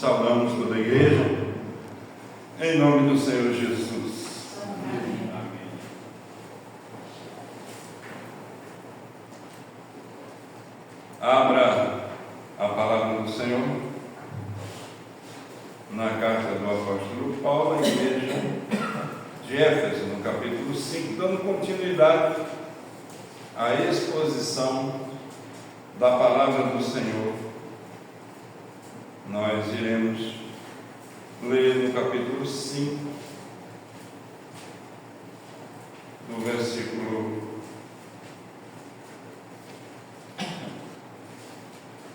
Saudamos toda a igreja, em nome do Senhor Jesus. Amém. Abra a palavra do Senhor na carta do apóstolo Paulo à igreja de Éfeso, no capítulo 5, dando continuidade à exposição da palavra do Senhor. Nós iremos ler no capítulo 5, do versículo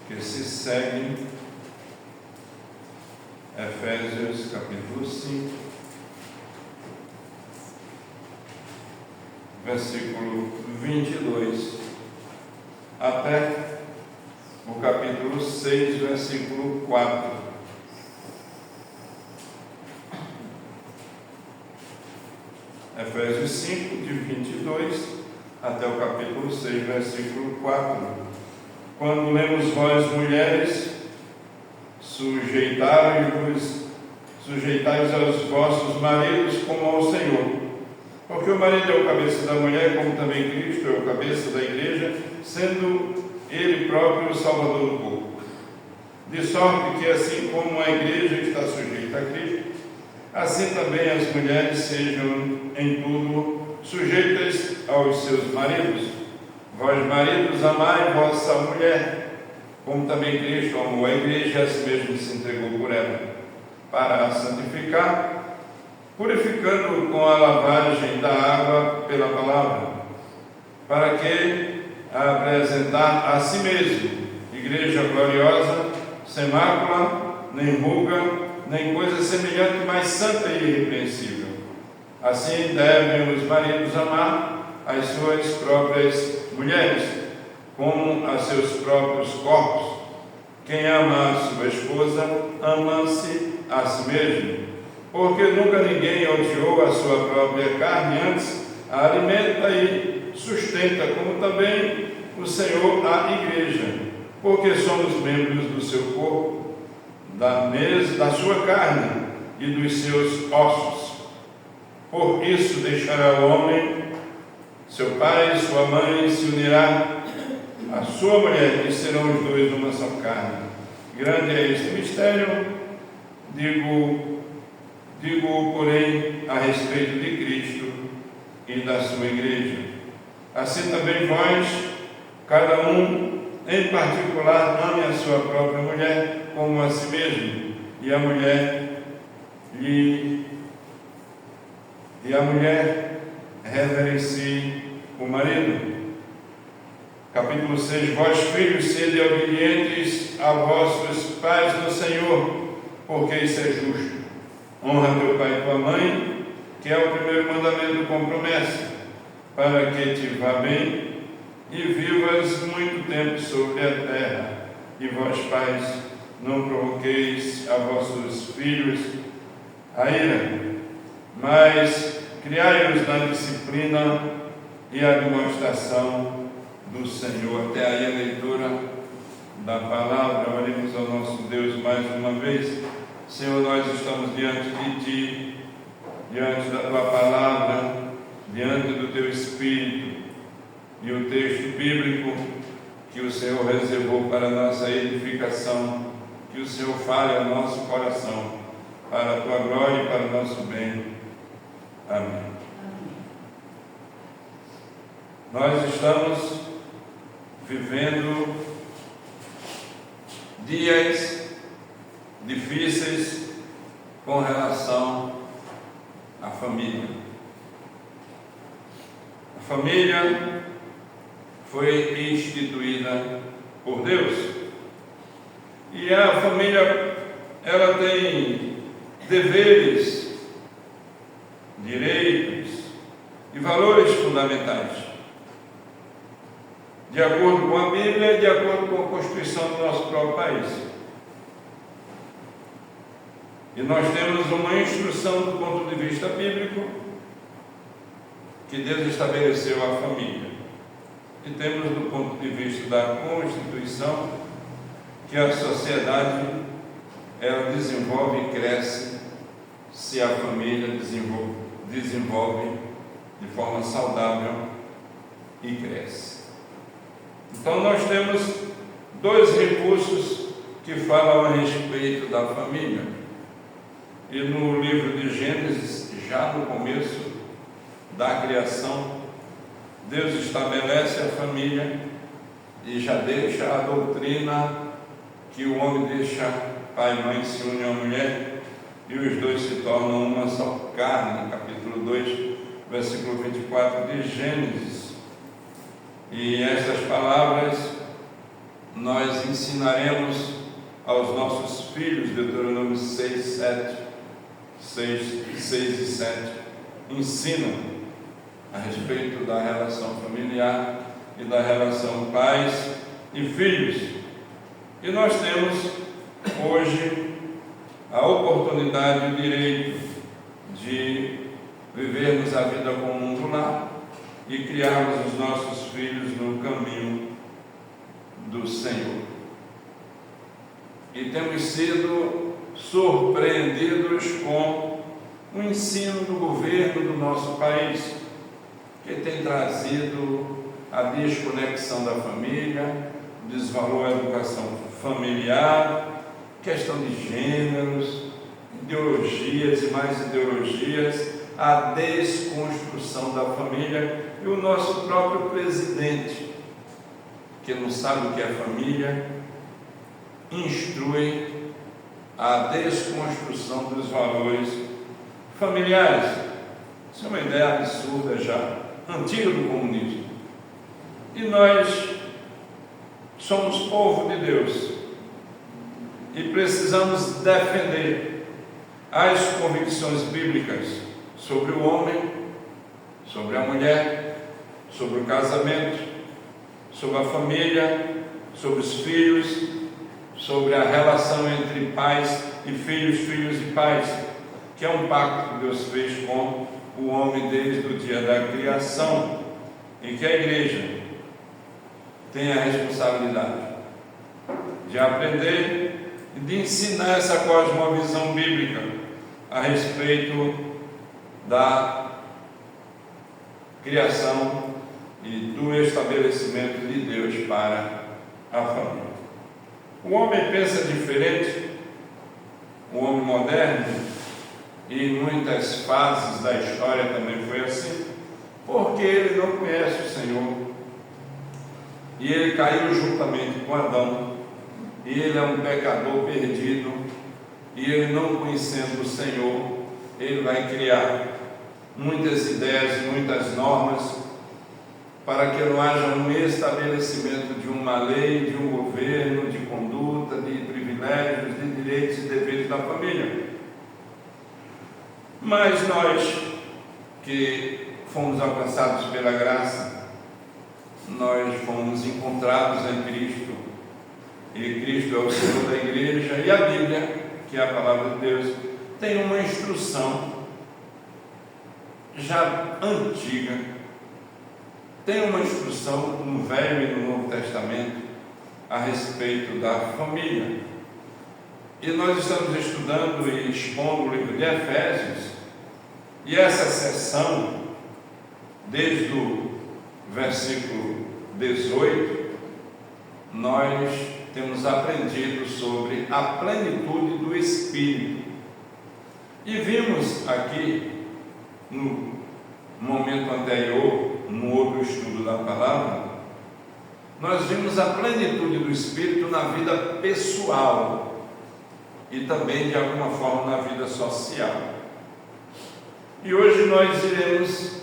que se segue, Efésios capítulo 5, versículo 22, até o capítulo 6, versículo 4. Efésios 5, de 22 até o capítulo 6, versículo 4. Quando lemos: vós, mulheres, sujeitai-vos aos vossos maridos como ao Senhor. Porque o marido é o cabeça da mulher, como também Cristo é o cabeça da igreja, sendo Ele próprio o Salvador do povo. De sorte que, assim como a igreja está sujeita a Cristo, assim também as mulheres sejam em tudo sujeitas aos seus maridos. Vós, maridos, amai vossa mulher, como também Cristo amou a igreja e a si mesmo se entregou por ela, para a santificar, purificando com a lavagem da água pela palavra, para que a apresentar a si mesmo igreja gloriosa, sem mácula, nem ruga, nem coisa semelhante, mas santa e irrepreensível. Assim devem os maridos amar as suas próprias mulheres, como a seus próprios corpos. Quem ama a sua esposa, ama-se a si mesmo, porque nunca ninguém odiou a sua própria carne, antes a alimenta e sustenta, como também o Senhor a igreja, porque somos membros do seu corpo, da sua carne e dos seus ossos. Por isso deixará o homem seu pai e sua mãe, se unirá à sua mulher, e serão os dois numa só carne. Grande é este mistério, digo, porém, a respeito de Cristo e da sua igreja. Assim também vós, cada um em particular, ame a sua própria mulher como a si mesmo, e a mulher reverencie o marido. Capítulo 6. Vós, filhos, sede obedientes a vossos pais no Senhor, porque isso é justo. Honra teu pai e tua mãe, que é o primeiro mandamento com promessa, para que te vá bem e vivas muito tempo sobre a terra. E vós, pais, não provoqueis a vossos filhos a ira, mas criai-os na disciplina e a demonstração do Senhor. Até aí a leitura da palavra. Oremos ao nosso Deus mais uma vez. Senhor, nós estamos diante de Ti, diante da Tua palavra, diante do Teu Espírito, e o texto bíblico que o Senhor reservou para a nossa edificação, que o Senhor fale ao nosso coração, para a Tua glória e para o nosso bem. Amém. Nós estamos vivendo dias difíceis com relação à família. A família foi instituída por Deus, e a família, ela tem deveres, direitos e valores fundamentais, de acordo com a Bíblia e de acordo com a Constituição do nosso próprio país. E nós temos uma instrução do ponto de vista bíblico que Deus estabeleceu a família. E temos do ponto de vista da Constituição que a sociedade ela desenvolve e cresce se a família desenvolve de forma saudável e cresce. Então nós temos dois recursos que falam a respeito da família. E no livro de Gênesis, já no começo da criação, Deus estabelece a família e já deixa a doutrina que o homem deixa pai e mãe, se une à mulher e os dois se tornam uma só carne, capítulo 2, versículo 24 de Gênesis. E essas palavras nós ensinaremos aos nossos filhos, Deuteronômio 6 e 7, ensinam a respeito da relação familiar e da relação pais e filhos. E nós temos hoje a oportunidade e o direito de vivermos a vida comum do lar e criarmos os nossos filhos no caminho do Senhor. E temos sido surpreendidos com o ensino do governo do nosso país, que tem trazido a desconexão da família, o desvalor à educação familiar, questão de gêneros, ideologias e mais ideologias, a desconstrução da família. E o nosso próprio presidente, que não sabe o que é família, instrui a desconstrução dos valores familiares. Isso é uma ideia absurda já, antiga do comunismo. E nós somos povo de Deus e precisamos defender as convicções bíblicas sobre o homem, sobre a mulher, sobre o casamento, sobre a família, sobre os filhos, sobre a relação entre pais e filhos, filhos e pais, que é um pacto que Deus fez com o homem desde o dia da criação, e que a igreja tem a responsabilidade de aprender e de ensinar essa cosmovisão bíblica a respeito da criação e do estabelecimento de Deus para a família. O homem pensa diferente, o homem moderno, e em muitas fases da história também foi assim, porque ele não conhece o Senhor, e ele caiu juntamente com Adão, e ele é um pecador perdido, e ele não conhecendo o Senhor, ele vai criar muitas ideias, muitas normas, para que não haja um estabelecimento de uma lei, de um governo, de conduta, de privilégios, de direitos e deveres da família. Mas nós, que fomos alcançados pela graça, nós fomos encontrados em Cristo, e Cristo é o Senhor da igreja, e a Bíblia, que é a palavra de Deus, tem uma instrução já antiga, tem uma instrução no Velho e no Novo Testamento a respeito da família. E nós estamos estudando e expondo o livro de Efésios, e essa seção, desde o versículo 18, nós temos aprendido sobre a plenitude do Espírito. E vimos aqui, no momento anterior, no outro estudo da palavra, nós vimos a plenitude do Espírito na vida pessoal e também, de alguma forma, na vida social. E hoje nós iremos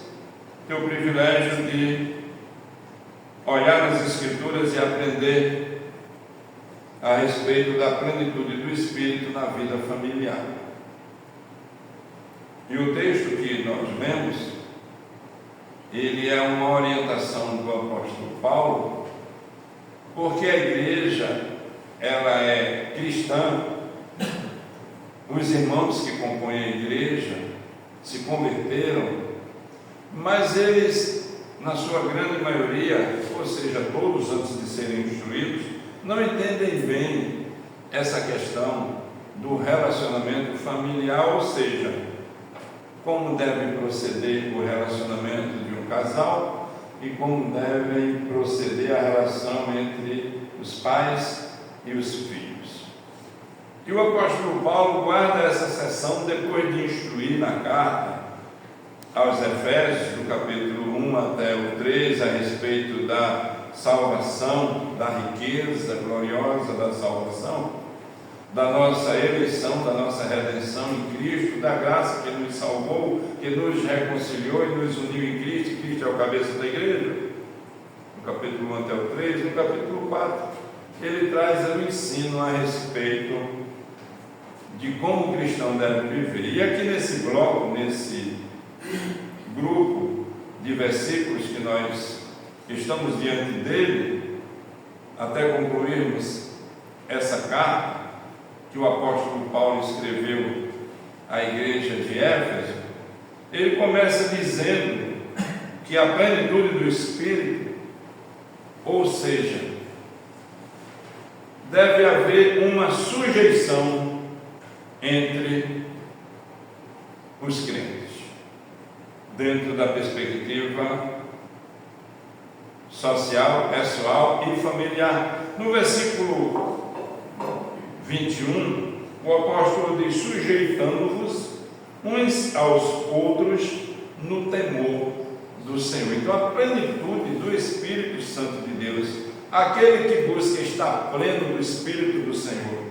ter o privilégio de olhar nas Escrituras e aprender a respeito da plenitude do Espírito na vida familiar. E o texto que nós vemos, ele é uma orientação do apóstolo Paulo, porque a igreja, ela é cristã, os irmãos que compõem a igreja se converteram, mas eles, na sua grande maioria, ou seja, todos antes de serem instruídos, não entendem bem essa questão do relacionamento familiar, ou seja, como deve proceder o relacionamento de um casal e como deve proceder a relação entre os pais e os filhos. E o apóstolo Paulo guarda essa seção depois de instruir na carta aos Efésios, do capítulo 1 até o 3, a respeito da salvação, da riqueza gloriosa da salvação, da nossa eleição, da nossa redenção em Cristo, da graça que nos salvou, que nos reconciliou e nos uniu em Cristo. Cristo é o cabeça da igreja, no capítulo 1 até o 3. No capítulo 4, ele traz o ensino a respeito de como o cristão deve viver. E aqui nesse bloco, nesse grupo de versículos que nós estamos diante dele, até concluirmos essa carta que o apóstolo Paulo escreveu à igreja de Éfeso, ele começa dizendo que a plenitude do Espírito, ou seja, deve haver uma sujeição entre os crentes, dentro da perspectiva social, pessoal e familiar. No versículo 21, o apóstolo diz: sujeitando-vos uns aos outros no temor do Senhor. Então, a plenitude do Espírito Santo de Deus, aquele que busca estar pleno do Espírito do Senhor,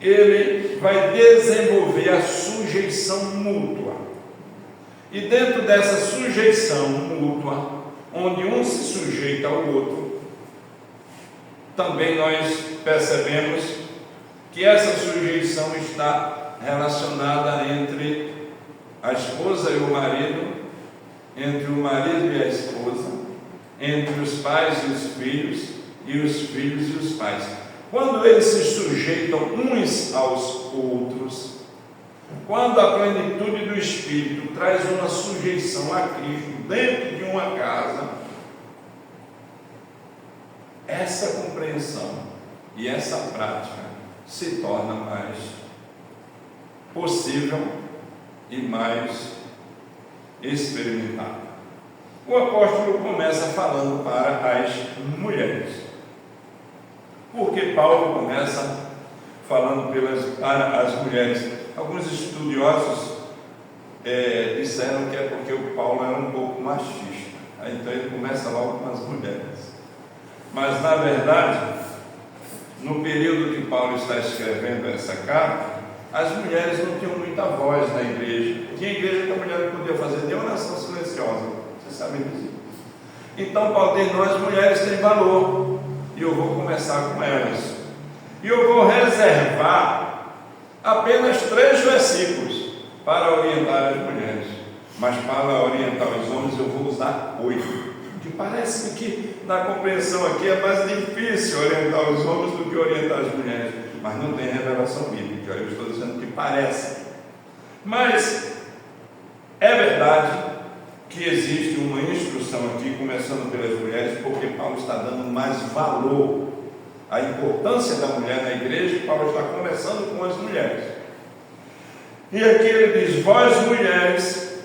ele vai desenvolver a sujeição mútua. E dentro dessa sujeição mútua, onde um se sujeita ao outro, também nós percebemos que essa sujeição está relacionada entre a esposa e o marido, entre o marido e a esposa, entre os pais e os filhos e os pais. Quando eles se sujeitam uns aos outros, quando a plenitude do Espírito traz uma sujeição a Cristo dentro de uma casa, essa compreensão e essa prática se torna mais possível e mais experimentável. O apóstolo começa falando para as mulheres. Porque Paulo começa falando para as mulheres? Alguns estudiosos disseram que é porque o Paulo era um pouco machista. Então ele começa logo com as mulheres. Mas na verdade, no período que Paulo está escrevendo essa carta, as mulheres não tinham muita voz na igreja. Tinha igreja que a mulher não podia fazer nem oração silenciosa. Vocês sabem disso? Então Paulo diz: não, as mulheres têm valor. E eu vou começar com elas. E eu vou reservar apenas 3 versículos para orientar as mulheres. Mas para orientar os homens eu vou usar 8. Que parece que na compreensão aqui é mais difícil orientar os homens do que orientar as mulheres. Mas não tem revelação bíblica. Eu estou dizendo que parece. Mas é verdade que existe uma instrução aqui, começando pelas mulheres, porque Paulo está dando mais valor à importância da mulher na igreja, e Paulo está começando com as mulheres. E aqui ele diz: vós mulheres,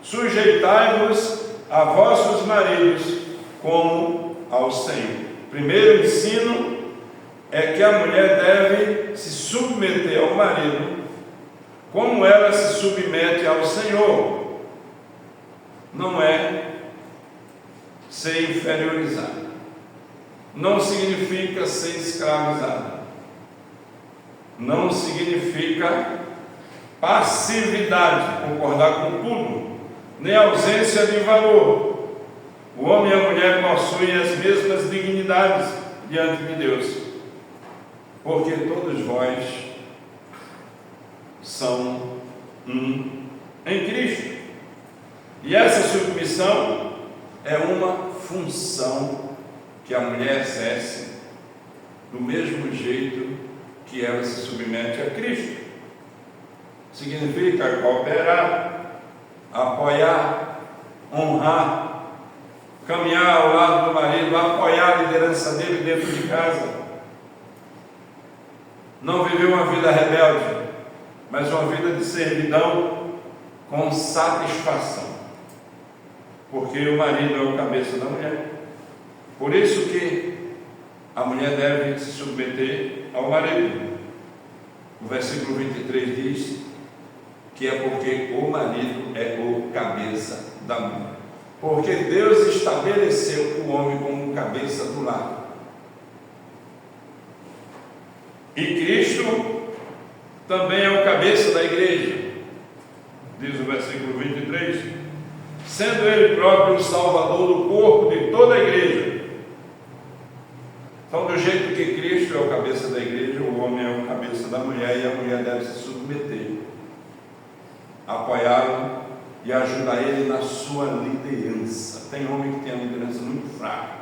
sujeitai-vos a vossos maridos como ao Senhor. Primeiro ensino é que a mulher deve se submeter ao marido como ela se submete ao Senhor. Não é ser inferiorizado, não significa ser escravizado, não significa passividade, concordar com tudo, nem ausência de valor. O homem e a mulher possuem as mesmas dignidades diante de Deus, porque todos vós são um em Cristo. E essa submissão é uma função que a mulher exerce do mesmo jeito que ela se submete a Cristo. Significa cooperar, apoiar, honrar, caminhar ao lado do marido, apoiar a liderança dele dentro de casa. não viver uma vida rebelde, mas uma vida de servidão com satisfação, porque o marido é o cabeça da mulher. Por isso que a mulher deve se submeter ao marido. O versículo 23 diz que é porque o marido é o cabeça da mulher, porque Deus estabeleceu o homem como cabeça do lar. E Cristo também é o cabeça da igreja, diz o versículo 23, sendo Ele próprio o salvador do corpo de toda a igreja. Então, do jeito que Cristo é o cabeça da igreja, o homem é o cabeça da mulher, e a mulher deve se submeter, apoiá-lo e ajudar ele na sua liderança. Tem homem que tem uma liderança muito fraca,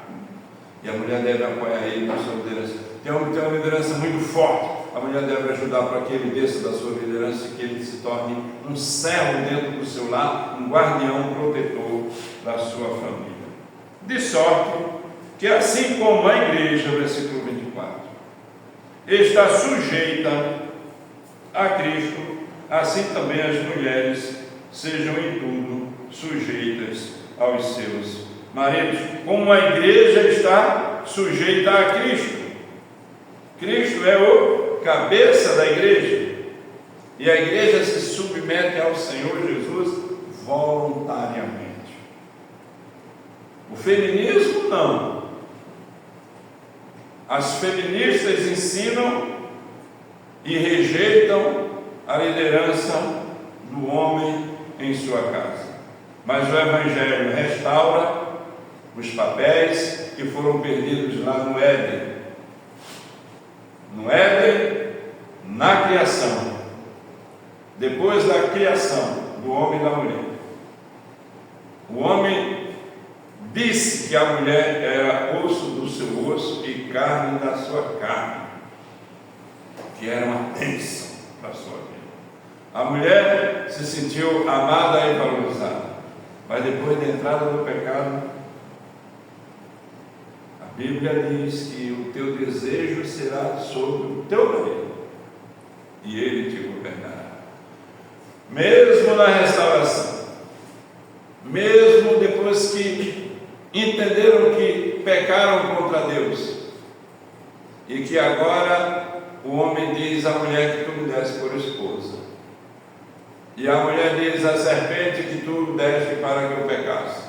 e a mulher deve apoiar ele na sua liderança. Tem homem que tem uma liderança muito forte, a mulher deve ajudar para que ele desça da sua liderança e que ele se torne um servo dentro do seu lar, um guardião, um protetor da sua família. De sorte que assim como a igreja, versículo 24, está sujeita a Cristo, assim também as mulheres sejam em tudo sujeitas aos seus maridos, como a igreja está sujeita a Cristo. Cristo é o cabeça da igreja, e a igreja se submete ao Senhor Jesus voluntariamente. O feminismo não. As feministas ensinam e rejeitam a liderança do homem em sua casa, mas o Evangelho restaura os papéis que foram perdidos lá no Éden. No Éden, na criação, depois da criação do homem e da mulher, o homem disse que a mulher era osso do seu osso e carne da sua carne, que era uma bênção para a sua vida. A mulher se sentiu amada e valorizada, mas depois da entrada do pecado, a Bíblia diz que o teu desejo será sobre o teu marido, e ele te governará. Mesmo na restauração, mesmo depois que entenderam que pecaram contra Deus, e que agora o homem diz à mulher que tu me deste por esposa, e a mulher diz à serpente que tu deste para que eu pecasse,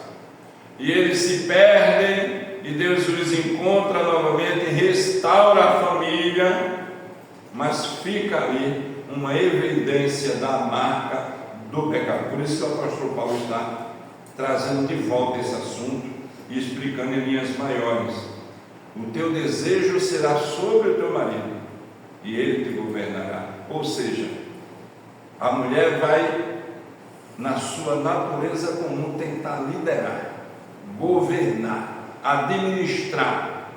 e eles se perdem, e Deus os encontra novamente, restaura a família, mas fica ali uma evidência da marca do pecado. Por isso que o apóstolo Paulo está trazendo de volta esse assunto e explicando em linhas maiores. O teu desejo será sobre o teu marido, e ele te governará. Ou seja, a mulher vai, na sua natureza comum, tentar liderar, governar, administrar,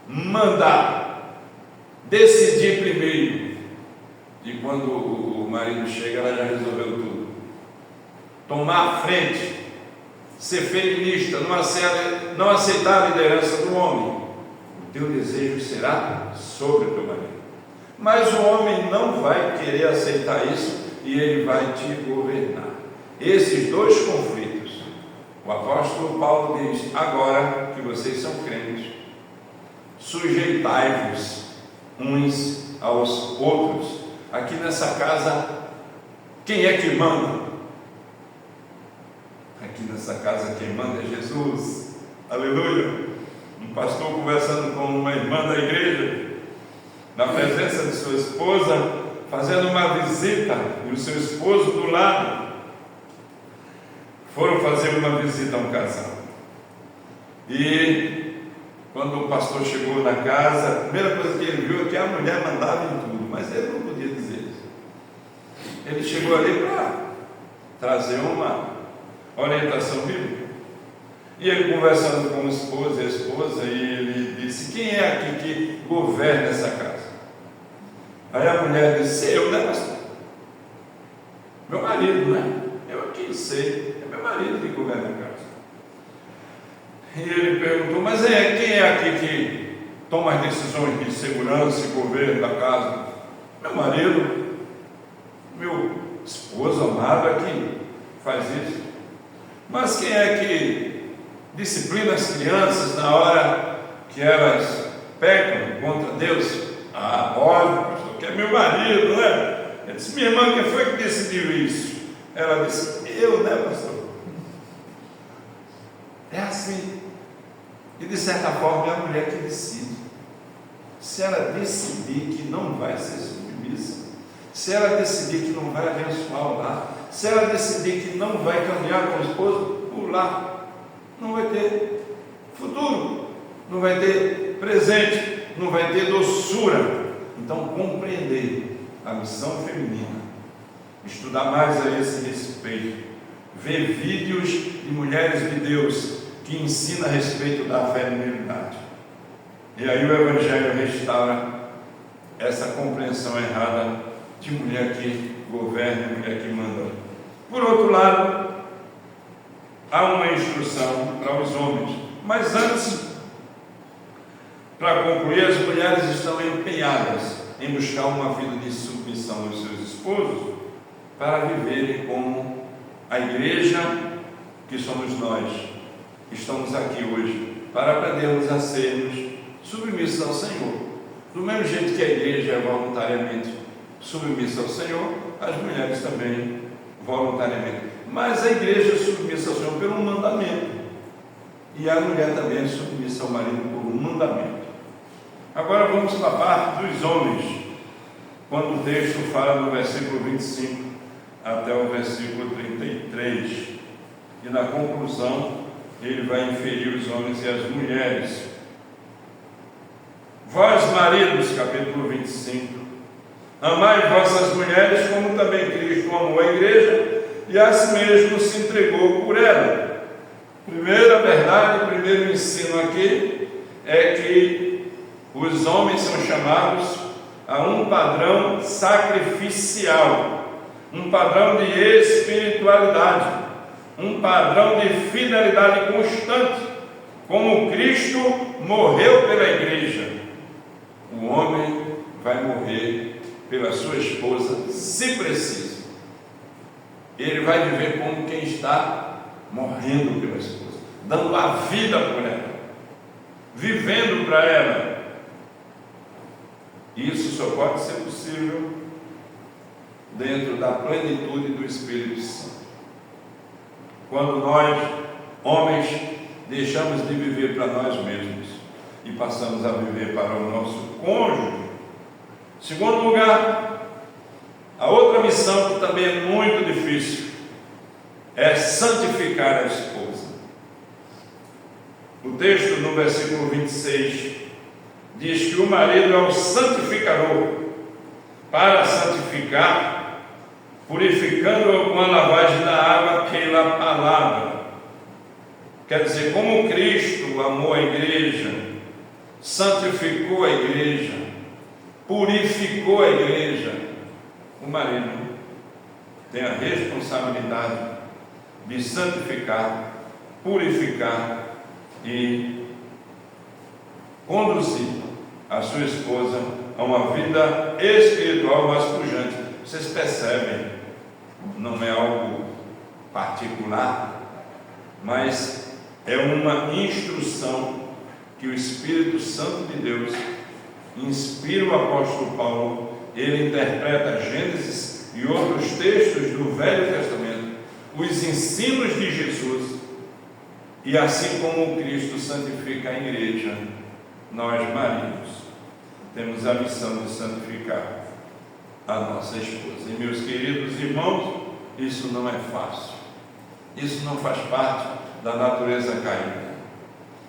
mandar, decidir primeiro. E quando o marido chega, ela já resolveu tudo. Tomar a frente, ser feminista, não aceitar a liderança do homem. O teu desejo será sobre o teu marido. Mas o homem não vai querer aceitar isso, e ele vai te governar. Esses dois conflitos, o apóstolo Paulo diz: agora que vocês são crentes, sujeitai-vos uns aos outros. Aqui nessa casa, quem é que manda? Aqui nessa casa quem manda é Jesus. Aleluia. Um pastor conversando com uma irmã da igreja, na presença de sua esposa, fazendo uma visita, e o seu esposo do lado. Foram fazer uma visita a um casal, e quando o pastor chegou na casa, a primeira coisa que ele viu é que a mulher mandava em tudo, mas ele não podia dizer isso. Ele chegou ali para trazer uma orientação bíblica, e ele conversando com o esposo e a esposa, e ele disse: quem é aqui que governa essa casa? Aí a mulher disse: eu, né, pastor? Meu marido, né? Eu aqui sei, é meu marido que governa a casa. E ele perguntou: mas quem é aqui que toma as decisões de segurança e governo da casa? marido, meu esposo amado é que faz isso. Mas quem é que disciplina as crianças na hora que elas pecam contra Deus? Ah, óbvio, pastor, que é meu marido, não é? Ele disse: minha irmã, quem foi que decidiu isso? Ela disse: eu, né, pastor? É assim. E de certa forma é a mulher que decide. Se ela decidir que não vai ser submissa, se ela decidir que não vai abençoar o lar, se ela decidir que não vai caminhar com o esposo, o lar não vai ter futuro, não vai ter presente, não vai ter doçura. Então, compreender a missão feminina, estudar mais a esse respeito, ver vídeos de mulheres de Deus que ensinam a respeito da feminilidade. E aí o Evangelho restaura essa compreensão errada de mulher que governa, mulher que manda. Por outro lado, há uma instrução para os homens. Mas antes, para concluir, as mulheres estão empenhadas em buscar uma vida de submissão aos seus esposos para viverem como a igreja que somos nós. Estamos aqui hoje para aprendermos a sermos submissos ao Senhor. Do mesmo jeito que a igreja é voluntariamente submissa ao Senhor, as mulheres também voluntariamente. Mas a igreja é submissa ao Senhor por um mandamento, e a mulher também é submissa ao marido por um mandamento. Agora vamos para a parte dos homens, quando o texto fala no versículo 25 até o versículo 33, e na conclusão ele vai inferir os homens e as mulheres. Vós, maridos, capítulo 25, amai vossas mulheres como também Cristo amou a igreja e a si mesmo se entregou por ela. Primeira verdade, o primeiro ensino aqui é que os homens são chamados a um padrão sacrificial, um padrão de espiritualidade, um padrão de fidelidade constante, como Cristo morreu pela igreja. O homem vai morrer pela sua esposa, se preciso. Ele vai viver como quem está morrendo pela esposa, dando a vida por ela, vivendo para ela. Isso só pode ser possível dentro da plenitude do Espírito Santo. Quando nós, homens, deixamos de viver para nós mesmos e passamos a viver para o nosso cônjuge. Segundo lugar, a outra missão que também é muito difícil é santificar a esposa. O texto no versículo 26 diz que o marido é o santificador, para santificar, purificando-o com a lavagem da água pela palavra. Quer dizer, como Cristo amou a igreja, santificou a igreja, purificou a igreja, o marido tem a responsabilidade de santificar, purificar e conduzir a sua esposa a uma vida espiritual mais pujante. Vocês percebem, não é algo particular, mas é uma instrução que o Espírito Santo de Deus inspira o apóstolo Paulo. Ele interpreta Gênesis e outros textos do Velho Testamento, os ensinos de Jesus, e assim como Cristo santifica a igreja, nós, maridos, temos a missão de santificar a nossa esposa. E, meus queridos irmãos, isso não é fácil. Isso não faz parte da natureza caída.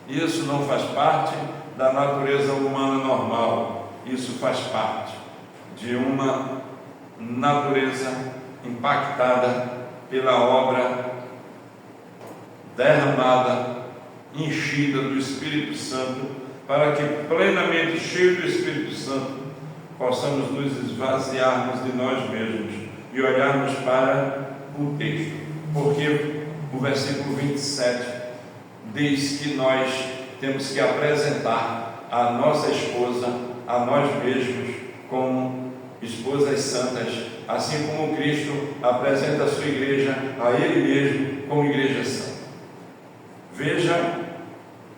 Isso não faz parte da natureza humana normal. Isso faz parte de uma natureza impactada pela obra derramada, enchida do Espírito Santo, para que, plenamente cheios do Espírito Santo, possamos nos esvaziarmos de nós mesmos e olharmos para o texto. Porque o versículo 27 diz que nós temos que apresentar a nossa esposa, a nós mesmos, como esposas santas, assim como Cristo apresenta a sua igreja a Ele mesmo como igreja santa. Veja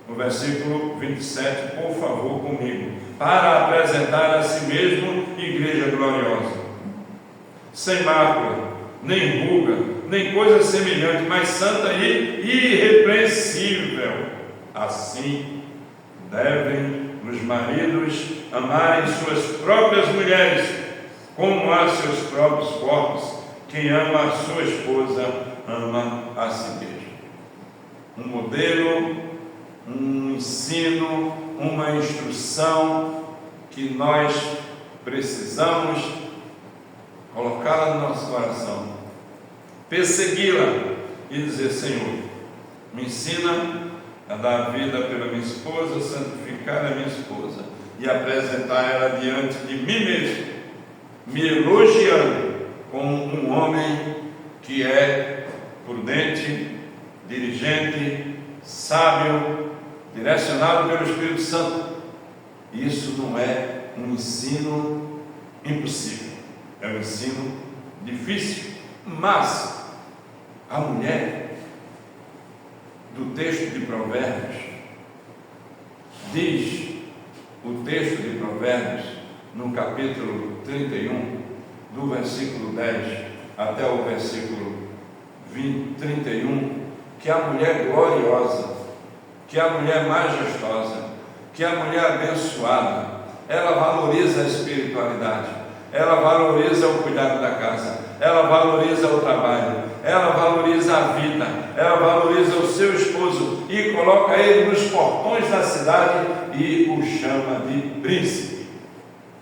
no versículo 27, por favor, comigo. Para apresentar a si mesmo igreja gloriosa, sem mácula, nem ruga, nem coisa semelhante, mas santa e irrepreensível. Assim devem os maridos amarem suas próprias mulheres, como a seus próprios corpos. Quem ama a sua esposa, ama a si mesmo. Um modelo, um ensino, uma instrução que nós precisamos colocá-la no nosso coração, persegui-la e dizer: Senhor, me ensina a dar a vida pela minha esposa, santificar a minha esposa e apresentar ela diante de mim mesmo, me elogiando como um homem que é prudente, diligente, sábio, direcionado pelo Espírito Santo. Isso não é um ensino impossível, é um ensino difícil, mas a mulher do texto de Provérbios diz, o texto de Provérbios no capítulo 31, do versículo 10 até o versículo 31, que a mulher gloriosa, que a mulher majestosa, que a mulher abençoada, ela valoriza a espiritualidade, ela valoriza o cuidado da casa, ela valoriza o trabalho, ela valoriza a vida, ela valoriza o seu esposo e coloca ele nos portões da cidade e o chama de príncipe.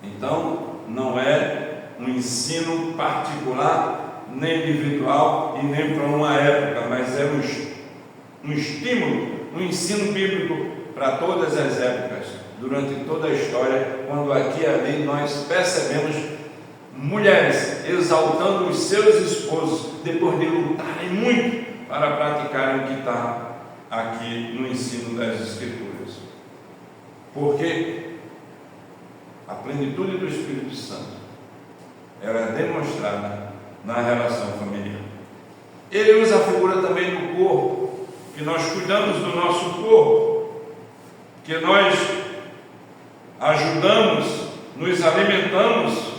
Então, não é um ensino particular, nem individual e nem para uma época, mas é um estímulo, um ensino bíblico para todas as épocas, durante toda a história, quando aqui e ali nós percebemos mulheres exaltando os seus esposos, depois de lutarem muito para praticarem o que está aqui no ensino das Escrituras. Porque a plenitude do Espírito Santo, ela é demonstrada na relação familiar. Ele usa a figura também do corpo, que nós cuidamos do nosso corpo, que nós ajudamos, nos alimentamos.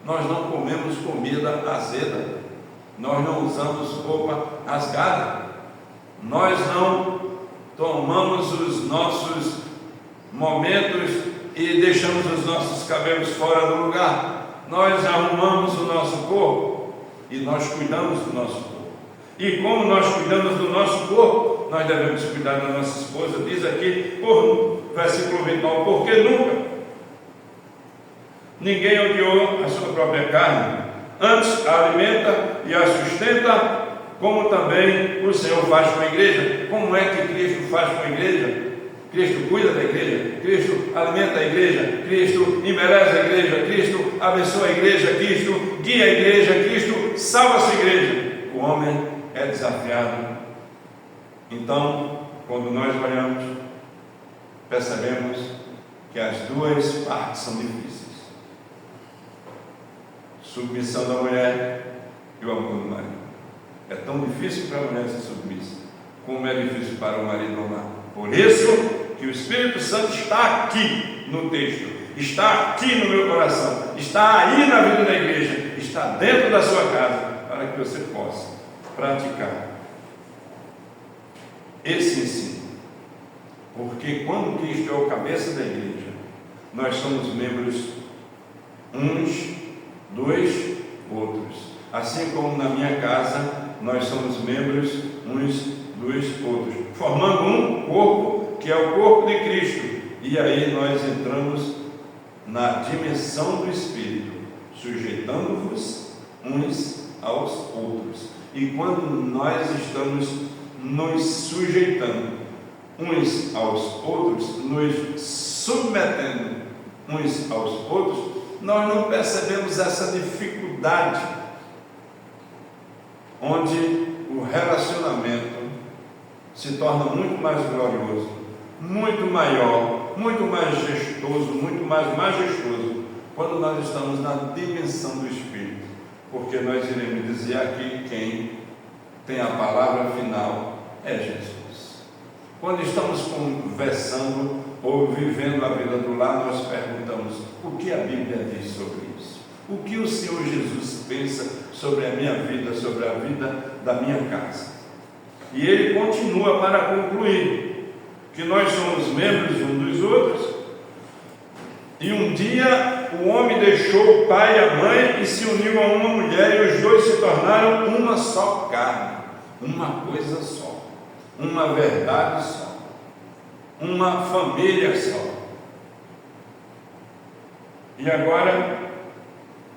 Nós não comemos comida azeda, nós não usamos roupa rasgada, nós não tomamos os nossos momentos e deixamos os nossos cabelos fora do lugar. Nós arrumamos o nosso corpo e nós cuidamos do nosso corpo. E como nós cuidamos do nosso corpo, nós devemos cuidar da nossa esposa. Diz aqui, versículo 29, porque nunca ninguém odiou a sua própria carne, antes a alimenta e a sustenta, como também o Senhor faz com a igreja. Como é que Cristo faz com a igreja? Cristo cuida da igreja, Cristo alimenta a igreja, Cristo embeleza a igreja, Cristo abençoa a igreja, Cristo guia a igreja, Cristo salva a sua igreja. O homem é desafiado. Então, quando nós olhamos, percebemos que as duas partes são difíceis. Submissão da mulher e o amor do marido. É tão difícil para a mulher ser submissa, como é difícil para o marido amar. Por isso que o Espírito Santo está aqui no texto, está aqui no meu coração, está aí na vida da igreja, está dentro da sua casa, para que você possa praticar esse ensino. Porque quando Cristo é o cabeça da igreja, nós somos membros uns dos outros. Assim como na minha casa, nós somos membros uns dos outros, formando um corpo, que é o corpo de Cristo. E aí nós entramos na dimensão do Espírito, sujeitando-vos uns aos outros. E quando nós estamos nos sujeitando uns aos outros, nos submetendo uns aos outros, nós não percebemos essa dificuldade, onde o relacionamento se torna muito mais glorioso, muito maior, muito mais gestoso, muito mais majestoso, quando nós estamos na dimensão do Espírito, porque nós iremos dizer aqui quem tem a palavra final é Jesus. Quando estamos conversando ou vivendo a vida do lar, nós perguntamos: o que a Bíblia diz sobre isso? O que o Senhor Jesus pensa sobre a minha vida, sobre a vida da minha casa? E ele continua para concluir que nós somos membros uns dos outros, e um dia o homem deixou o pai e a mãe e se uniu a uma mulher, e os dois se tornaram uma só carne, uma coisa só, uma verdade só, uma família só. E agora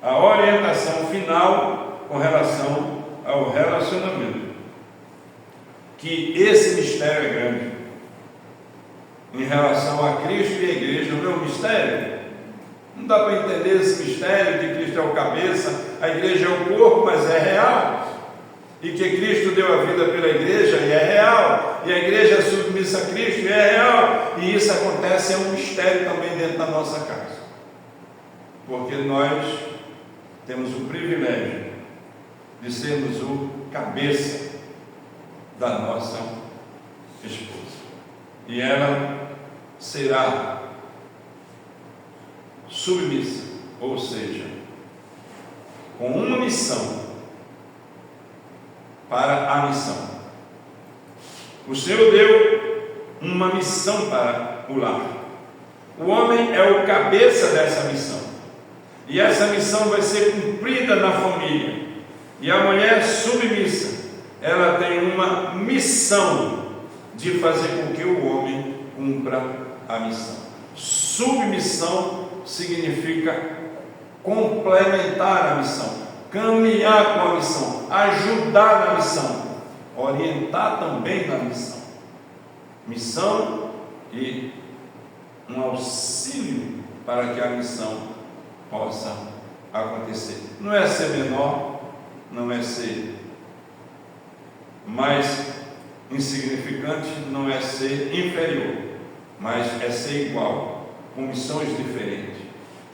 a orientação final com relação ao relacionamento, que esse mistério é grande em relação a Cristo e a igreja. Não é um mistério? Não dá para entender esse mistério de Cristo é o cabeça, a igreja é o corpo, mas é real, e que Cristo deu a vida pela igreja, e é real, e a igreja é submissa a Cristo, e é real, e isso acontece, é um mistério também dentro da nossa casa, porque nós temos o privilégio de sermos o cabeça da nossa esposa, e ela será submissa, ou seja, com uma missão para a missão. O Senhor deu uma missão para o lar. O homem é o cabeça dessa missão, e essa missão vai ser cumprida na família. E a mulher submissa, ela tem uma missão de fazer com que o homem cumpra a missão. Submissão significa complementar a missão, caminhar com a missão, ajudar na missão, orientar também na missão. Missão e um auxílio para que a missão possa acontecer. Não é ser menor, não é ser mais insignificante, não é ser inferior, mas é ser igual, com missões diferentes.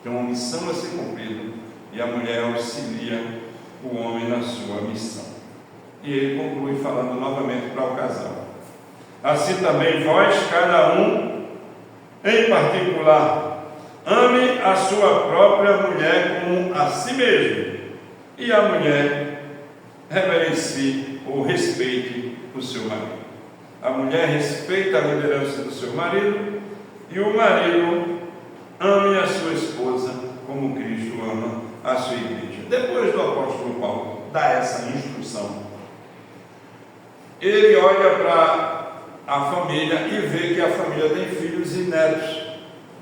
Tem uma missão a ser cumprida e a mulher auxilia o homem na sua missão. E ele conclui falando novamente para o casal: assim também vós, cada um em particular, ame a sua própria mulher como a si mesmo, e a mulher reverencie ou respeite o seu marido. A mulher respeita a liderança do seu marido, e o marido ame a sua esposa como Cristo ama a sua igreja. Depois do apóstolo Paulo dar essa instrução, ele olha para a família e vê que a família tem filhos e netos.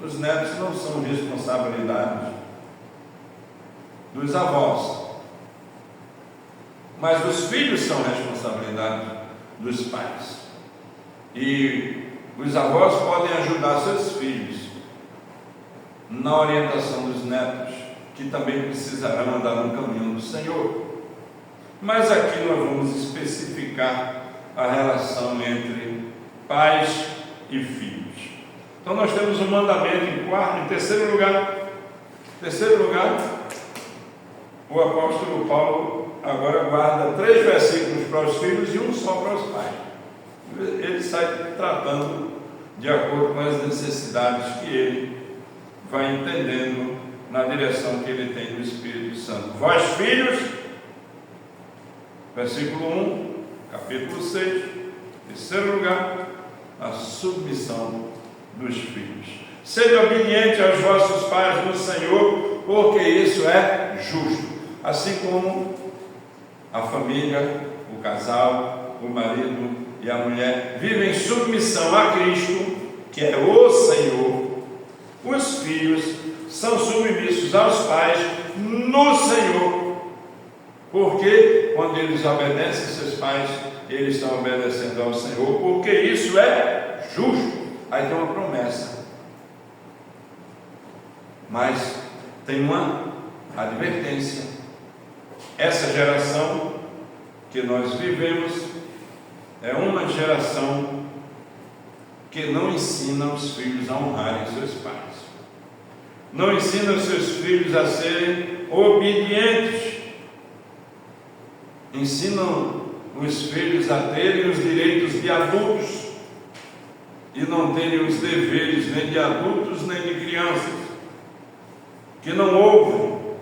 Os netos não são responsabilidade dos avós, mas os filhos são responsabilidade dos pais. E os avós podem ajudar seus filhos na orientação dos netos, que também precisarão andar no caminho do Senhor. Mas aqui nós vamos especificar a relação entre pais e filhos. Então nós temos um mandamento em terceiro lugar, o apóstolo Paulo agora guarda 3 versículos para os filhos e um só para os pais. Ele sai tratando de acordo com as necessidades que ele vai entendendo na direção que ele tem do Espírito Santo. Vós, filhos, versículo 1, capítulo 6, terceiro lugar, a submissão dos filhos. Sede obediente aos vossos pais no Senhor, porque isso é justo. Assim como a família, o casal, o marido e a mulher vivem em submissão a Cristo, que é o Senhor, os filhos são submissos aos pais no Senhor, porque quando eles obedecem seus pais, eles estão obedecendo ao Senhor, porque isso é justo. Aí tem uma promessa, mas tem uma advertência. Essa geração que nós vivemos é uma geração que não ensina os filhos a honrarem seus pais. não ensina os seus filhos a serem obedientes. Ensinam os filhos a terem os direitos de adultos e não terem os deveres nem de adultos nem de crianças, que não ouvem,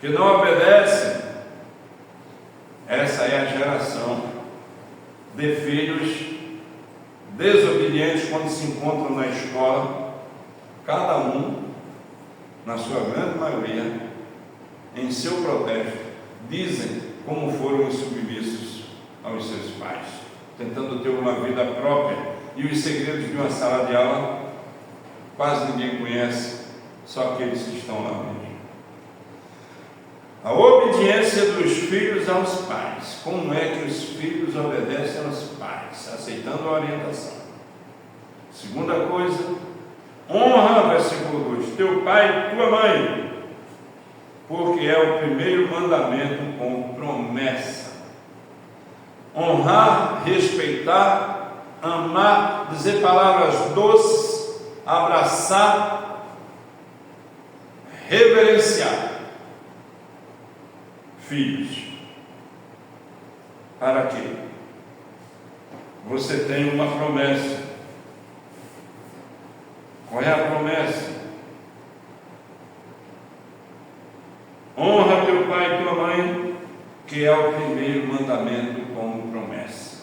que não obedecem. Essa é a geração de filhos desobedientes quando se encontram na escola, cada um, na sua grande maioria, em seu protesto, dizem como foram os submissos aos seus pais, tentando ter uma vida própria, e os segredos de uma sala de aula quase ninguém conhece, só aqueles que estão lá dentro. A obediência dos filhos aos pais. Como é que os filhos obedecem aos pais? Aceitando a orientação. Segunda coisa, honra, versículo 2, teu pai e tua mãe, porque é o primeiro mandamento com promessa. Honrar, respeitar, amar, dizer palavras doces, abraçar, reverenciar filhos. Para quê? Você tem uma promessa. Qual é a promessa? Honra teu pai e tua mãe, que é o primeiro mandamento como promessa.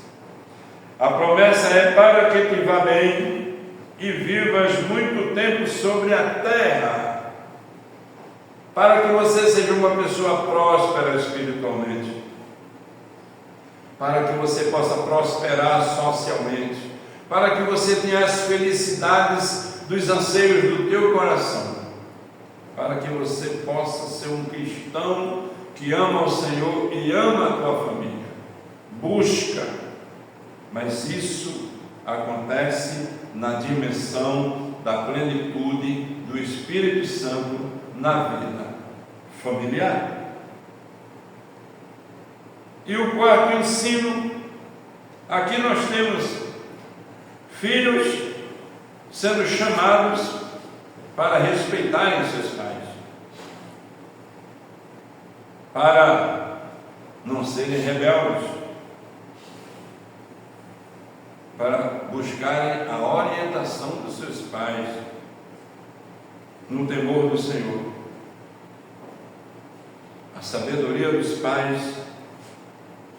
A promessa é para que te vá bem e vivas muito tempo sobre a terra, para que você seja uma pessoa próspera espiritualmente, para que você possa prosperar socialmente, para que você tenha as felicidades dos anseios do teu coração, para que você possa ser um cristão que ama o Senhor e ama a tua família. Busca, mas isso acontece na dimensão da plenitude do Espírito Santo na vida familiar. E o quarto ensino, aqui nós temos filhos sendo chamados para respeitarem seus pais, para não serem rebeldes, para buscarem a orientação dos seus pais no temor do Senhor. A sabedoria dos pais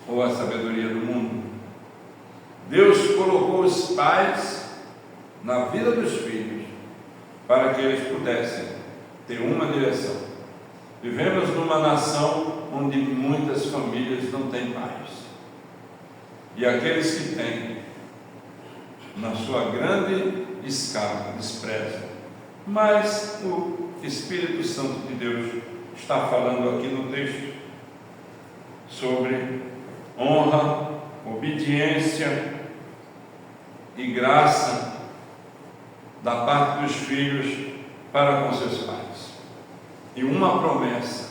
ou a sabedoria do mundo? Deus colocou os pais na vida dos filhos para que eles pudessem ter uma direção. Vivemos numa nação onde muitas famílias não têm pais, e aqueles que têm, na sua grande escala, desprezam. Mas o Espírito Santo de Deus está falando aqui no texto sobre honra, obediência e graça da parte dos filhos para com seus pais, e uma promessa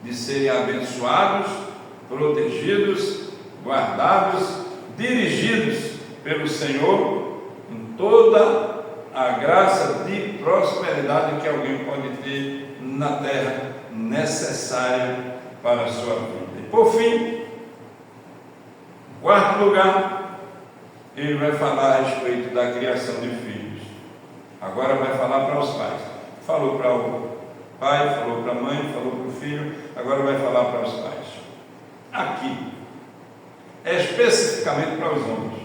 de serem abençoados, protegidos, guardados, dirigidos pelo Senhor em toda a graça de prosperidade que alguém pode ter na terra, necessária para a sua vida. E por fim, quarto lugar, ele vai falar a respeito da criação de filhos. Agora vai falar para os pais. Falou para o pai, falou para a mãe, falou para o filho, agora vai falar para os pais. Aqui é especificamente para os homens.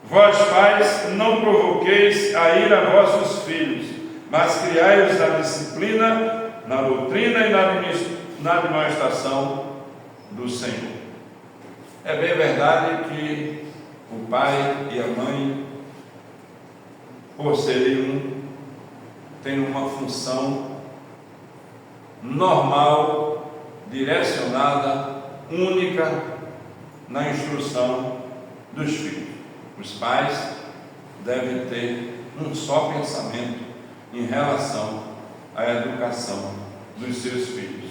Vós pais, não provoqueis a ira a vossos filhos, mas criai-os na disciplina, na doutrina e na admoestação do Senhor. É bem verdade que o pai e a mãe, por serem um, têm uma função normal, direcionada, única na instrução dos filhos. Os pais devem ter um só pensamento em relação à educação dos seus filhos.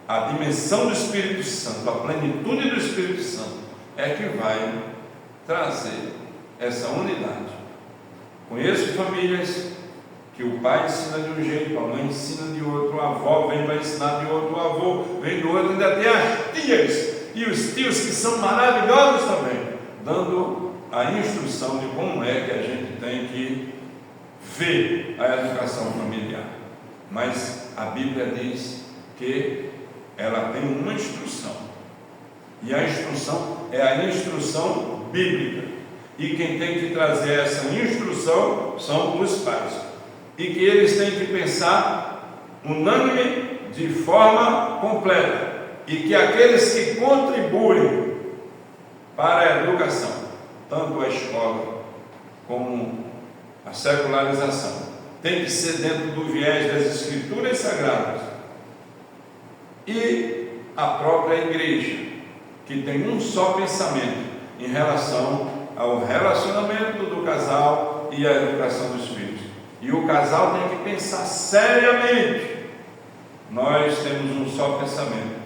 A dimensão do Espírito Santo, a plenitude do Espírito Santo é que vai trazer essa unidade Conheço famílias que o pai ensina de um jeito, a mãe ensina de outro, a avó vem para ensinar de outro, o avô vem do outro, ainda tem as tias e os tios que são maravilhosos também, dando a instrução de como é que a gente tem que ver a educação familiar. Mas a Bíblia diz que ela tem uma instrução, e a instrução é a instrução bíblica, e quem tem que trazer essa instrução são os pais, e que eles têm que pensar unânime, de forma completa, e que aqueles que contribuem para a educação, tanto a escola como a secularização, tem que ser dentro do viés das Escrituras Sagradas, e a própria igreja, que tem um só pensamento em relação ao relacionamento do casal e à educação dos filhos. E o casal tem que pensar seriamente. Nós temos um só pensamento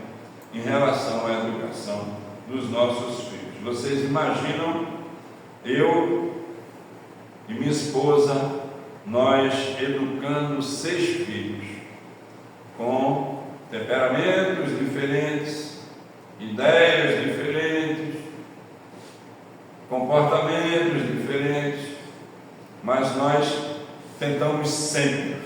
em relação à educação dos nossos filhos. Vocês imaginam eu e minha esposa, nós educando 6 filhos com temperamentos diferentes, ideias diferentes, comportamentos diferentes, mas nós tentamos sempre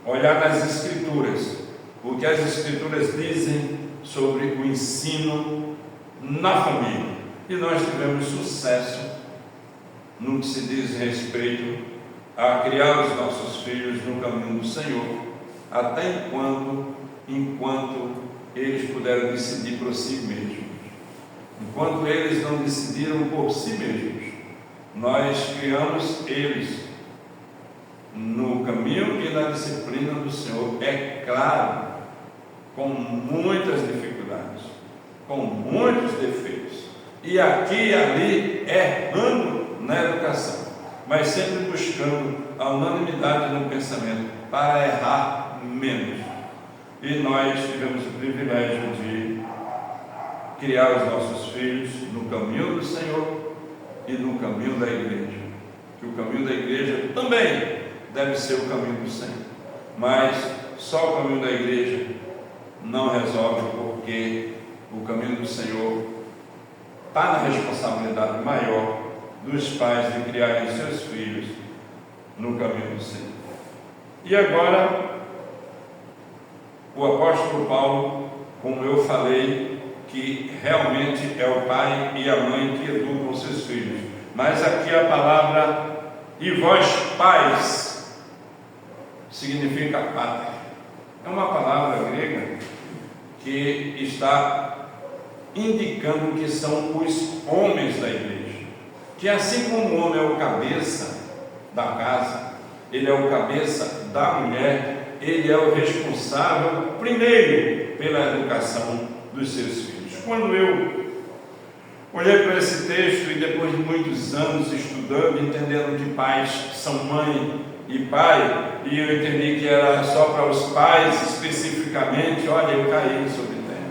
olhar nas Escrituras, o que as Escrituras dizem sobre o ensino na família, e nós tivemos sucesso no que se diz respeito a criar os nossos filhos no caminho do Senhor, até enquanto eles puderam decidir por si mesmos. Enquanto eles não decidiram por si mesmos, nós criamos eles no caminho e na disciplina do Senhor, é claro, com muitas dificuldades, com muitos defeitos, e aqui e ali errando na educação, mas sempre buscando a unanimidade no pensamento para errar menos. E nós tivemos o privilégio de criar os nossos filhos no caminho do Senhor e no caminho da igreja, que o caminho da igreja também deve ser o caminho do Senhor, mas só o caminho da igreja não resolve, porque o caminho do Senhor está na responsabilidade maior dos pais de criarem seus filhos no caminho do Senhor. E agora, o apóstolo Paulo, como eu falei, que realmente é o pai e a mãe que educam seus filhos, mas aqui a palavra "e vós pais" significa pátria. É uma palavra grega que está indicando que são os homens da igreja, que assim como o homem é o cabeça da casa, ele é o cabeça da mulher, ele é o responsável primeiro pela educação dos seus filhos. Quando eu olhei para esse texto, e depois de muitos anos estudando, entendendo que pais são mãe e pai, e eu entendi que era só para os pais especificamente, olha, eu caí sobre terra.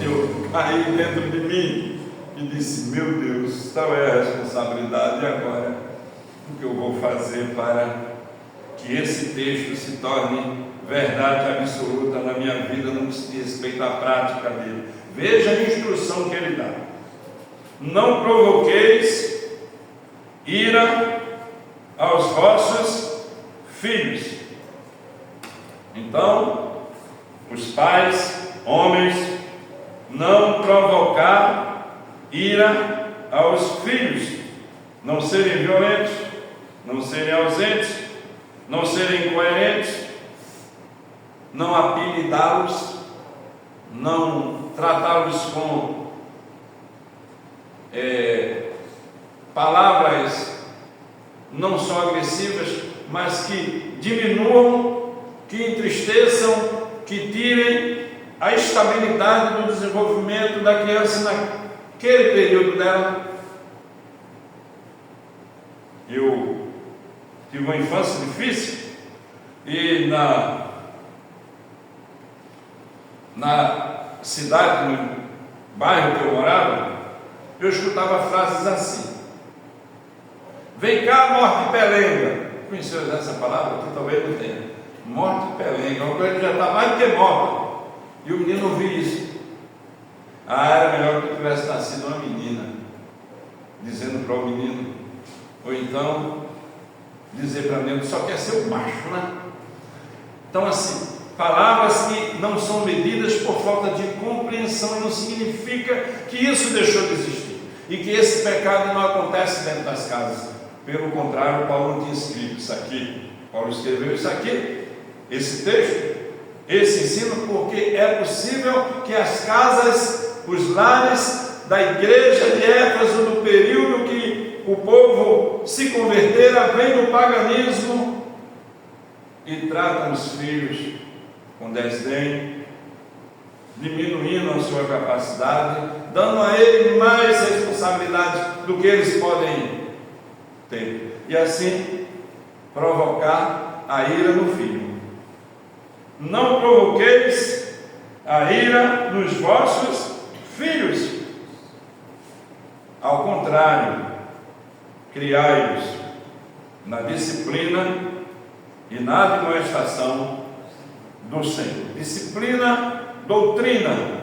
Eu caí dentro de mim e disse: meu Deus, tal é a responsabilidade, e agora? O que eu vou fazer para que esse texto se torne verdade absoluta na minha vida no que se diz respeito à prática dele? Veja a instrução que ele dá: não provoqueis ira aos vossos filhos. Então, os pais, homens, não provocar ira aos filhos, não serem violentos, não serem ausentes, não serem incoerentes, não apelidá-los, não tratá-los com palavras não só agressivas, mas que diminuam, que entristeçam, que tirem a estabilidade do desenvolvimento da criança naquele período dela. Eu tive uma infância difícil, e na cidade, no bairro que eu morava, eu escutava frases assim: Vem cá, morte pelenga. Conheceu essa palavra? Que talvez não tenha. Morte pelenga, uma coisa que já está mais do que morta. E o menino ouviu isso. Era melhor que tivesse nascido uma menina, dizendo para o menino, ou então dizer para o menino, só quer ser o macho, né? Então, assim, palavras que não são medidas por falta de compreensão, e não significa que isso deixou de existir, e que esse pecado não acontece dentro das casas. Pelo contrário, Paulo não tinha escrito isso aqui. Paulo escreveu isso aqui, esse texto, esse ensino, porque é possível que as casas, os lares da igreja de Éfeso, no período que o povo se convertera, vem do paganismo e tratam os filhos com desdém, diminuindo a sua capacidade, dando a ele mais responsabilidade do que eles podem ter, e assim provocar a ira no filho. Não provoqueis a ira nos vossos filhos, ao contrário, criai-os na disciplina e na admoestação do Senhor. Disciplina, doutrina,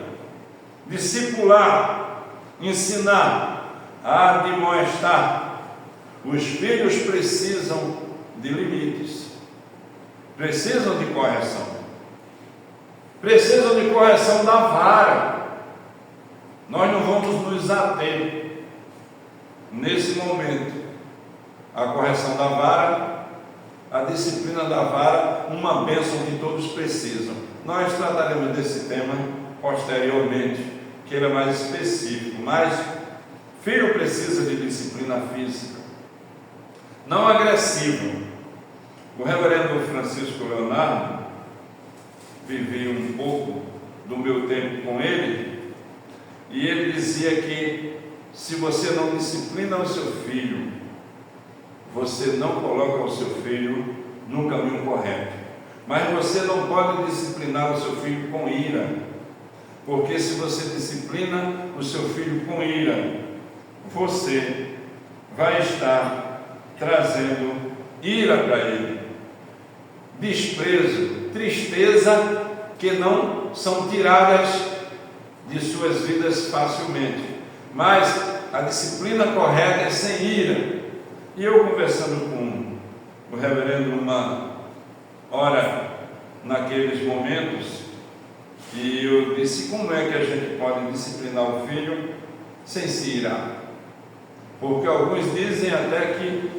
discipular, ensinar, admoestar. Os filhos precisam de limites, precisam de correção, precisam de correção da vara. Nós não vamos nos ater nesse momento à correção da vara, a disciplina da vara, uma bênção que todos precisam. Nós trataremos desse tema posteriormente, que ele é mais específico, mas filho precisa de disciplina física, não agressiva. O reverendo Francisco Leonardo, vivi um pouco do meu tempo com ele, e ele dizia que se você não disciplina o seu filho, você não coloca o seu filho no caminho correto. Mas você não pode disciplinar o seu filho com ira, porque se você disciplina o seu filho com ira, você vai estar trazendo ira para ele, desprezo, tristeza, que não são tiradas de suas vidas facilmente. Mas a disciplina correta é sem ira. E eu conversando com o reverendo uma hora naqueles momentos, e eu disse, como é que a gente pode disciplinar o filho sem se irar? Porque alguns dizem até que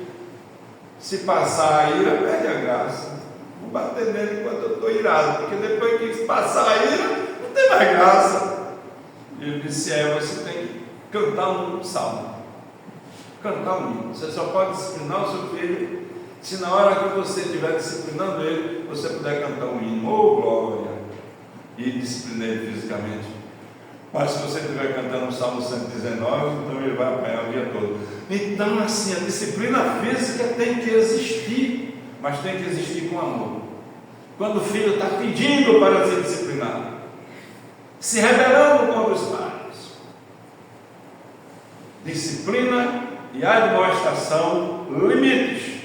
se passar a ira, perde a graça. Vou bater nele enquanto eu estou irado, porque depois que passar a ira, não tem mais graça. E ele disse, você tem que cantar um salmo, cantar um hino. Você só pode disciplinar o seu filho se na hora que você estiver disciplinando ele, você puder cantar um hino, oh glória, e disciplinar ele fisicamente. Mas se você estiver cantando o Salmo 119, então ele vai apanhar o dia todo. Então, assim, a disciplina física tem que existir, mas tem que existir com amor. Quando o filho está pedindo para ser disciplinado, se rebelando contra os pais, disciplina e admoestação, limites,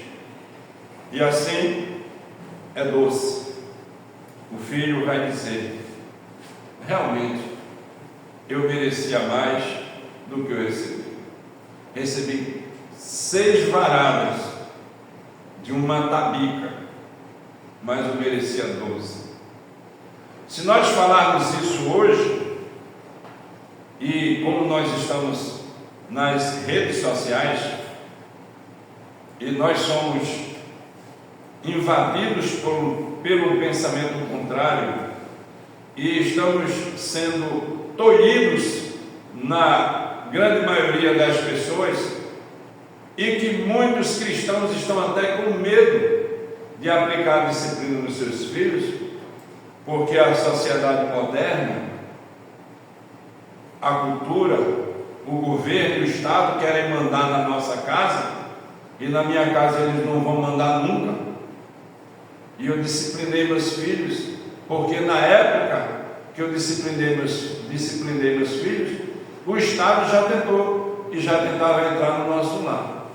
e assim é doce. O filho vai dizer, realmente eu merecia mais do que eu recebi. Recebi 6 varadas de uma tabica, mas eu merecia 12. Se nós falarmos isso hoje, e como nós estamos nas redes sociais, e nós somos invadidos pelo pensamento contrário, e estamos sendo tolhidos na grande maioria das pessoas, e que muitos cristãos estão até com medo de aplicar a disciplina nos seus filhos, porque a sociedade moderna, a cultura, o governo e o Estado querem mandar na nossa casa, e na minha casa eles não vão mandar nunca. E eu disciplinei meus filhos, porque na época que eu disciplinei meus filhos, o Estado já tentou, e já tentava entrar no nosso lar.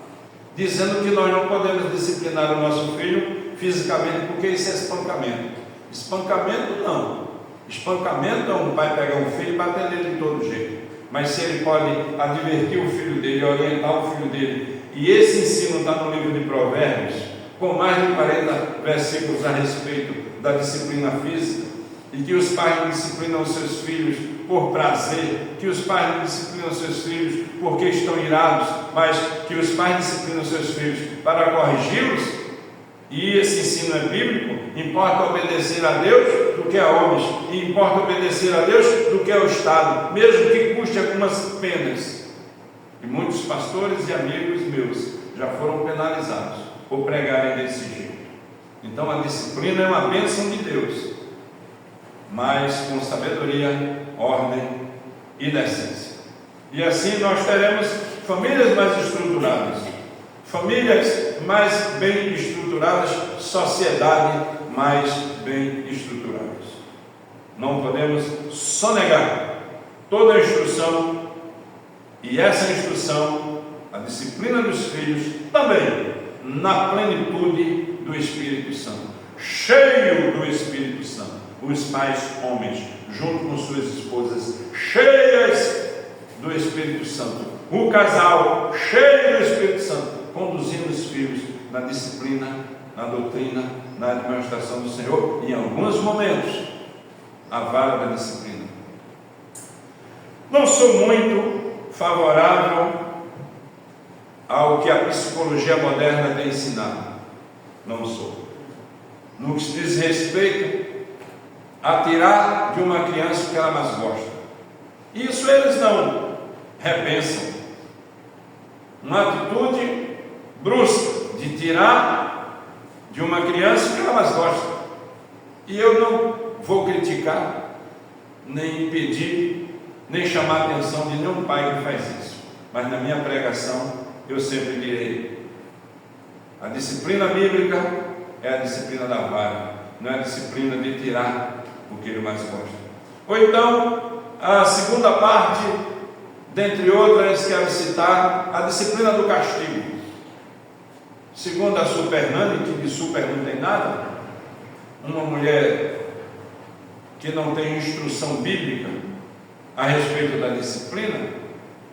dizendo que nós não podemos disciplinar o nosso filho fisicamente, porque isso é espancamento. Espancamento não. Espancamento é um pai pegar um filho e bater nele de todo jeito. Mas se ele pode advertir o filho dele, orientar o filho dele, e esse ensino está no livro de Provérbios, com mais de 40 versículos a respeito da disciplina física, e que os pais não disciplinam os seus filhos por prazer, que os pais não disciplinam os seus filhos porque estão irados, mas que os pais disciplinam os seus filhos para corrigi-los, e esse ensino é bíblico. Importa obedecer a Deus do que a homens, e importa obedecer a Deus do que ao Estado, mesmo que custe algumas penas. E muitos pastores e amigos meus já foram penalizados por pregarem desse jeito. Então a disciplina é uma bênção de Deus, mas com sabedoria, ordem e decência. E assim nós teremos famílias mais estruturadas, famílias mais bem estruturadas, sociedade mais bem estruturadas. Não podemos sonegar toda a instrução, e essa instrução, a disciplina dos filhos, também na plenitude do Espírito Santo, cheio do Espírito Santo. Os pais homens, junto com suas esposas, cheias do Espírito Santo. O casal, cheio do Espírito Santo, conduzindo os filhos na disciplina, na doutrina, na administração do Senhor, e em alguns momentos, a vara da disciplina. Não sou muito favorável ao que a psicologia moderna tem ensinado. Não sou. No que se diz respeito a tirar de uma criança o que ela mais gosta. Isso eles não repensam. Uma atitude brusca de tirar de uma criança o que ela mais gosta. E eu não vou criticar, nem impedir, nem chamar a atenção de nenhum pai que faz isso. Mas na minha pregação eu sempre direi: a disciplina bíblica é a disciplina da vara, não é a disciplina de tirar o que ele mais gosta. Ou então, a segunda parte, dentre outras, quero citar a disciplina do castigo. Segundo a Super Nani, que de super não tem nada, uma mulher que não tem instrução bíblica a respeito da disciplina,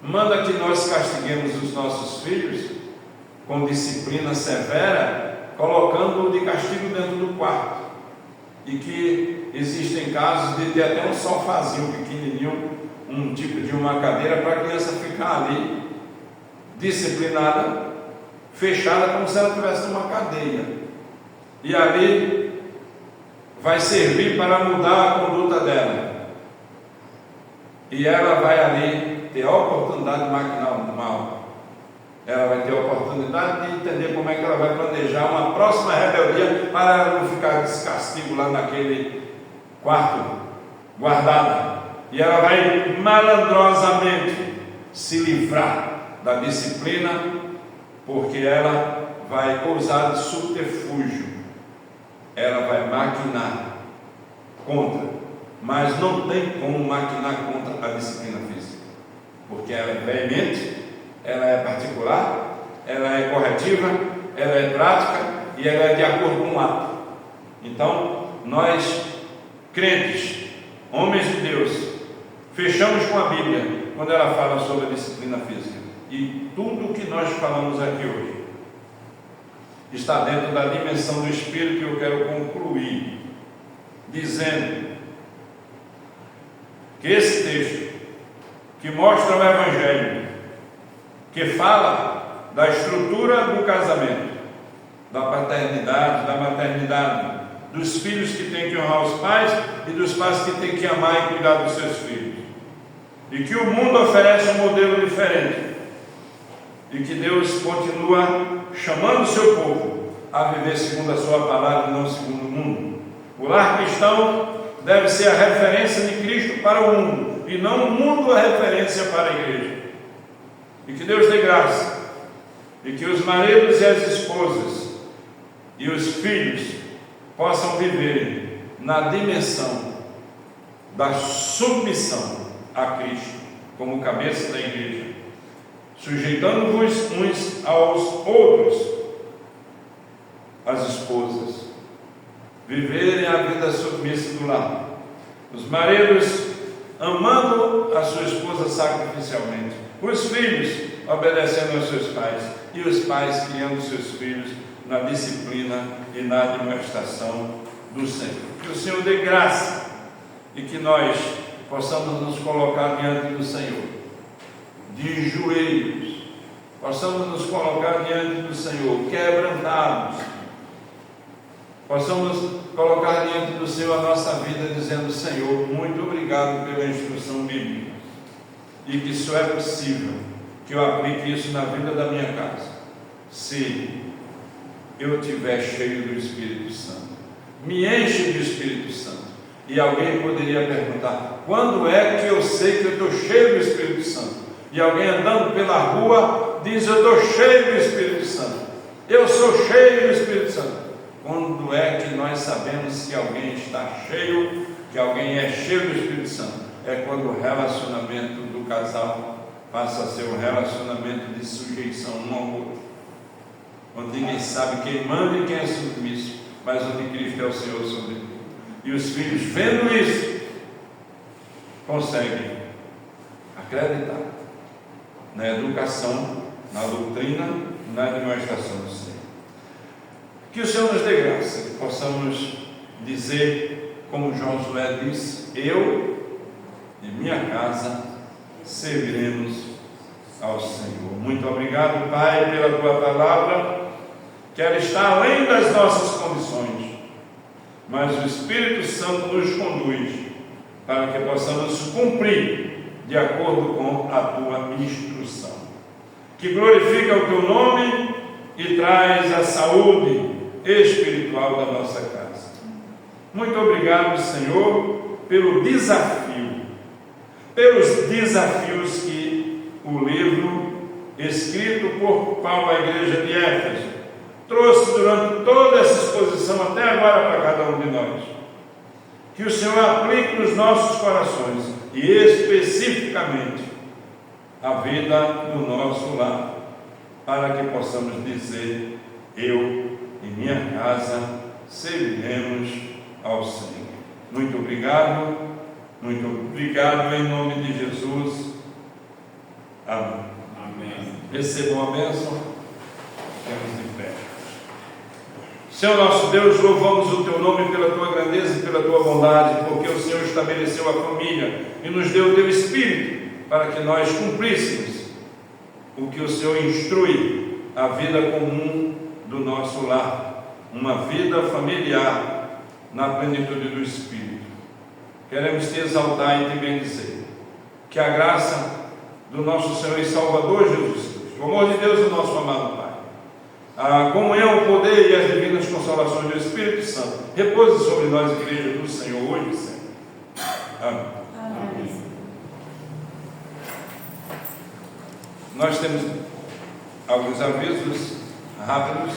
manda que nós castiguemos os nossos filhos com disciplina severa, colocando-o de castigo dentro do quarto. E que existem casos de ter até um sofazinho pequenininho, um tipo de uma cadeira para a criança ficar ali, disciplinada, fechada, como se ela estivesse numa cadeia. E ali vai servir para mudar a conduta dela. E ela vai ali ter a oportunidade de maquinar o mal. Ela vai ter a oportunidade de entender como é que ela vai planejar uma próxima rebeldia, para ela não ficar desse castigo lá naquele quarto guardada. E ela vai malandrosamente se livrar da disciplina, porque ela vai usar de subterfúgio. Ela vai maquinar contra, mas não tem como maquinar contra a disciplina física, porque ela é veemente, ela é particular, ela é corretiva, ela é prática e ela é de acordo com o ato. Então, nós, crentes, homens de Deus, fechamos com a Bíblia quando ela fala sobre a disciplina física. E tudo o que nós falamos aqui hoje está dentro da dimensão do Espírito, que eu quero concluir dizendo que esse texto, que mostra o Evangelho, que fala da estrutura do casamento, da paternidade, da maternidade, dos filhos que têm que honrar os pais e dos pais que têm que amar e cuidar dos seus filhos, e que o mundo oferece um modelo diferente, e que Deus continua chamando o seu povo a viver segundo a sua palavra e não segundo o mundo. O lar cristão deve ser a referência de Cristo para o mundo, e não o mundo a referência para a igreja. E que Deus dê graça, e que os maridos e as esposas e os filhos possam viver na dimensão da submissão a Cristo como cabeça da igreja, sujeitando-vos uns aos outros, as esposas, viverem a vida submissa do lar, os maridos amando a sua esposa sacrificialmente, os filhos obedecendo aos seus pais, e os pais criando seus filhos na disciplina e na admoestação do Senhor. Que o Senhor dê graça e que nós possamos nos colocar diante do Senhor de joelhos, possamos nos colocar diante do Senhor quebrantados, possamos colocar diante do Senhor a nossa vida dizendo: Senhor, muito obrigado pela instrução bíblica, e que isso é possível, que eu aplique isso na vida da minha casa, se eu estiver cheio do Espírito Santo. Me enche do Espírito Santo. E alguém poderia perguntar: quando é que eu sei que eu estou cheio do Espírito Santo? E alguém andando pela rua diz: eu estou cheio do Espírito Santo, eu sou cheio do Espírito Santo. Quando é que nós sabemos que alguém está cheio, que alguém é cheio do Espírito Santo? É quando o relacionamento do casal passa a ser um relacionamento de sujeição um ao outro, onde ninguém sabe quem manda e quem é submisso, mas onde Cristo é o Senhor sobre tudo. E os filhos, vendo isso, conseguem acreditar na educação, na doutrina, na demonstração do Senhor. Que o Senhor nos dê graça, que possamos dizer, como Josué disse: eu e minha casa serviremos ao Senhor. Muito obrigado, Pai, pela tua palavra, que ela está além das nossas condições, mas o Espírito Santo nos conduz para que possamos cumprir de acordo com a tua instrução, que glorifica o teu nome e traz a saúde espiritual da nossa casa. Muito obrigado, Senhor, pelo desafio, pelos desafios que o livro escrito por Paulo à igreja de Éfeso trouxe durante toda essa exposição até agora para cada um de nós. Que o Senhor aplique nos nossos corações e especificamente a vida do nosso lar, para que possamos dizer: eu e minha casa serviremos ao Senhor. Muito obrigado em nome de Jesus. Amém. Amém. Recebam a bênção. Ficamos de pé. Senhor nosso Deus, louvamos o teu nome pela tua grandeza e pela tua bondade, porque o Senhor estabeleceu a família e nos deu o teu Espírito para que nós cumpríssemos o que o Senhor instrui, a vida comum do nosso lar, uma vida familiar na plenitude do Espírito. Queremos te exaltar e te bendizer. Que a graça do nosso Senhor e Salvador Jesus Cristo, o amor de Deus, o nosso amado Pai, a comunhão, o poder e as divinas consolações do Espírito Santo repouse sobre nós, igreja do Senhor, hoje e sempre. Amém. Amém. Nós temos alguns avisos rápidos.